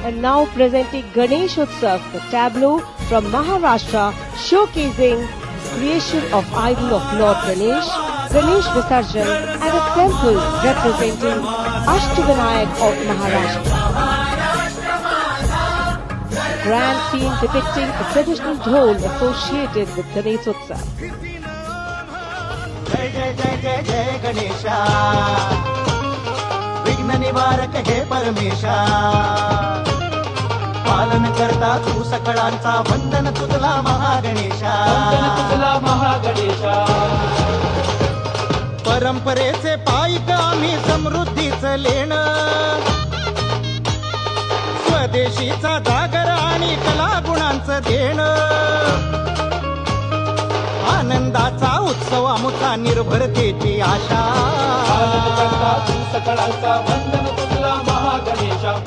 And now presenting Ganesh Utsav, the tableau from Maharashtra showcasing creation of idol of Lord Ganesh, Ganesh Visarjan and a temple representing Ashtavinayak of Maharashtra. Grand scene depicting the traditional dhol associated with Ganesh Utsav. जय जय जय जय जय गणेशा विघ्न निवारक हे परमेशा पालन करता तू सकळांचा वंदन तुझला महागणेशा परंपरेचे पायिक आम्ही समृद्धीचं लेणं स्वदेशीचा जागर आणि कला गुणांचं देणं आनंदाचा उत्सव आमुचा निर्भरतेची आशा सकळांचा वंदन तुझला महागणेशा.